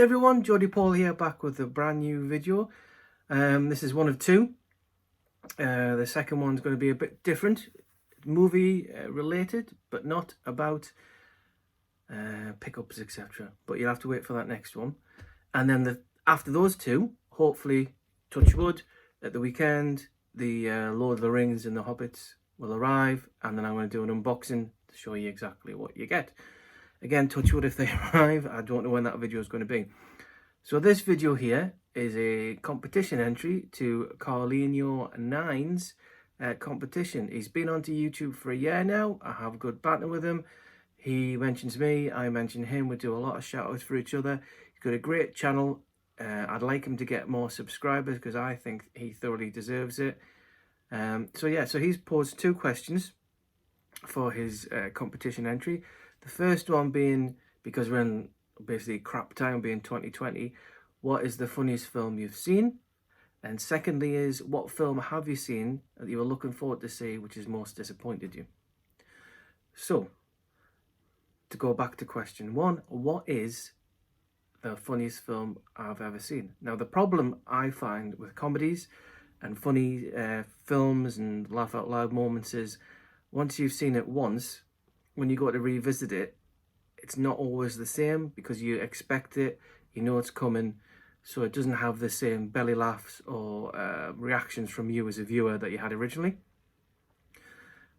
everyone, Jody Paul here, back with a brand new video. This is one of two. The second one's going to be a bit different, movie related, but not about pickups, etc. But you'll have to wait for that next one. And then after those two, hopefully, touch wood, at the weekend, the Lord of the Rings and the Hobbits will arrive, and then I'm going to do an unboxing to show you exactly what you get. Again, touch wood if they arrive. I don't know when that video is going to be. So this video here is a competition entry to CARLINIO9's competition. He's been onto YouTube for a year now. I have good banter with him. He mentions me, I mention him. We do a lot of shout outs for each other. He's got a great channel. I'd like him to get more subscribers because I think he thoroughly deserves it. So he's posed two questions for his competition entry. The first one being, because we're in basically crap time, being 2020, what is the funniest film you've seen? And secondly is, what film have you seen that you were looking forward to see which has most disappointed you? So, to go back to question one, what is the funniest film I've ever seen? Now, the problem I find with comedies and funny films and laugh out loud moments is, once you've seen it once, when you go to revisit it, it's not always the same because you expect it, you know it's coming, so it doesn't have the same belly laughs or reactions from you as a viewer that you had originally.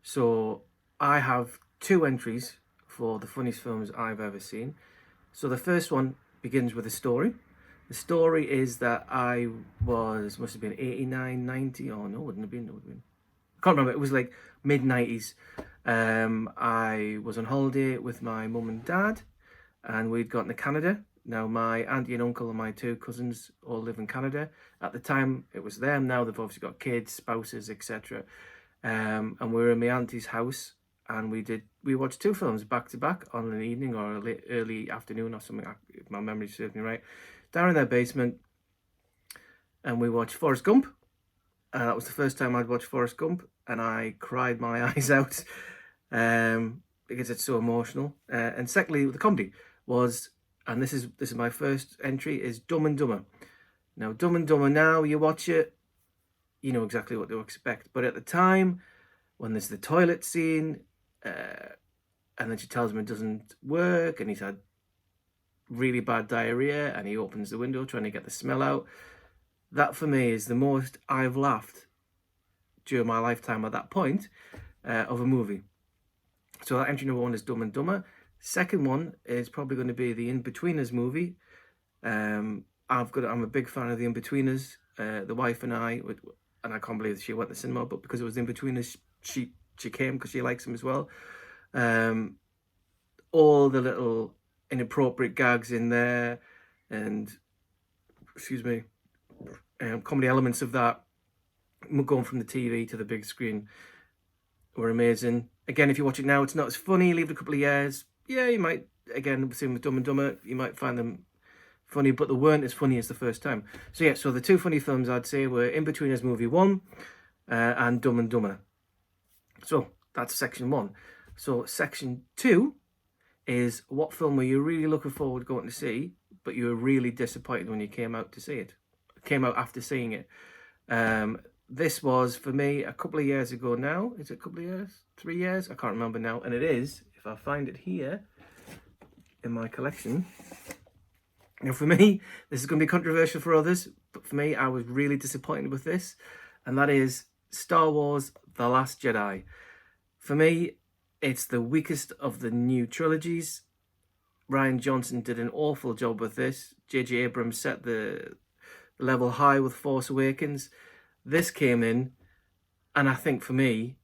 So I have two entries for the funniest films I've ever seen. So the first one begins with a story. The story is that I must have been 89, 90, oh no, wouldn't have been, I can't remember, it was like mid-90s. I was on holiday with my mum and dad, and we'd gotten to Canada. Now, my auntie and uncle and my two cousins all live in Canada. At the time, it was them. Now they've obviously got kids, spouses, etc. And we were in my auntie's house, and we watched two films back to back on an evening or a late, early afternoon or something, if my memory serves me right, down in their basement. And we watched Forrest Gump. That was the first time I'd watched Forrest Gump, and I cried my eyes out because it's so emotional. And secondly, the comedy was, and this is my first entry, is Dumb and Dumber. Now, Dumb and Dumber, now you watch it, you know exactly what to expect. But at the time, when there's the toilet scene, and then she tells him it doesn't work, and he's had really bad diarrhea, and he opens the window trying to get the smell out. That for me is the most I've laughed during my lifetime at that point of a movie. So that entry number one is Dumb and Dumber. Second one is probably going to be the In-Betweeners movie. I'm a big fan of the In-Betweeners. The wife and I can't believe she went to the cinema, but because it was the In-Betweeners, she came because she likes them as well. All the little inappropriate gags in there, and comedy elements of that, going from the TV to the big screen, were amazing. Again, if you watch it now, it's not as funny. Leave it a couple of years, yeah, you might, again, same with Dumb and Dumber, you might find them funny, but they weren't as funny as the first time. So yeah, so the two funny films I'd say were In-Betweeners movie 1 and Dumb and Dumber. So that's section 1. So section 2 is, what film were you really looking forward to going to see, but you were really disappointed when you came out after seeing it? This was, for me, a couple of years ago now. Is it a couple of years? 3 years? I can't remember now. And it is, if I find it here in my collection. Now, for me, this is going to be controversial for others, but for me, I was really disappointed with this. And that is Star Wars The Last Jedi. For me, it's the weakest of the new trilogies. Rian Johnson did an awful job with this. J.J. Abrams set the level high with Force Awakens. This came in, and I think for me,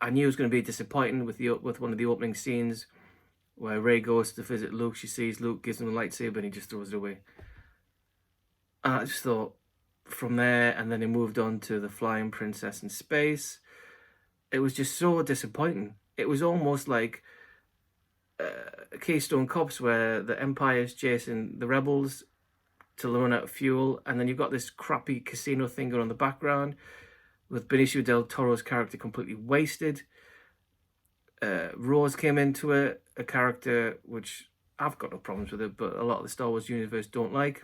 I knew it was going to be disappointing with one of the opening scenes where Rey goes to visit Luke. She sees Luke, gives him a lightsaber, and he just throws it away. And I just thought, from there, and then he moved on to the flying princess in space. It was just so disappointing. It was almost like Keystone Cops, where the Empire's chasing the rebels to run out of fuel, and then you've got this crappy casino thing going on in the background with Benicio del Toro's character completely wasted. Rose came into it, a character which I've got no problems with it, but a lot of the Star Wars universe don't like,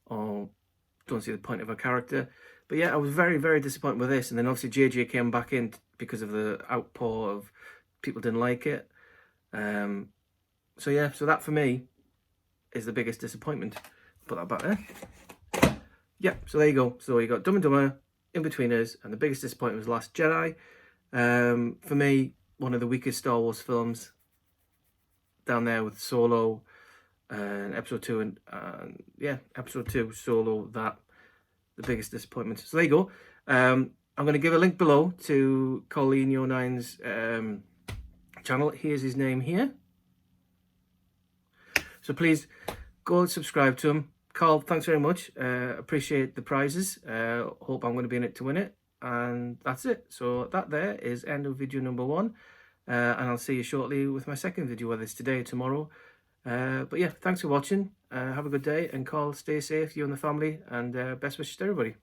or don't see the point of a character. But yeah, I was very, very disappointed with this. And then obviously JJ came back in because of the outpour of people didn't like it. So yeah, so that for me is the biggest disappointment. Put that back there. Yeah, so there you go. So you got Dumb and Dumber, In-Betweeners, and the biggest disappointment was Last Jedi. For me, one of the weakest Star Wars films, down there with Solo and Episode 2, and yeah, Episode 2, Solo, that the biggest disappointment. So there you go. I'm going to give a link below to CARLINIO9's channel. Here's his name here. So please go and subscribe to him. Carl, thanks very much. Appreciate the prizes. Hope I'm going to be in it to win it. And that's it. So that there is end of video number 1. And I'll see you shortly with my second video, whether it's today or tomorrow. But yeah, thanks for watching. Have a good day. And Carl, stay safe, you and the family. And best wishes to everybody.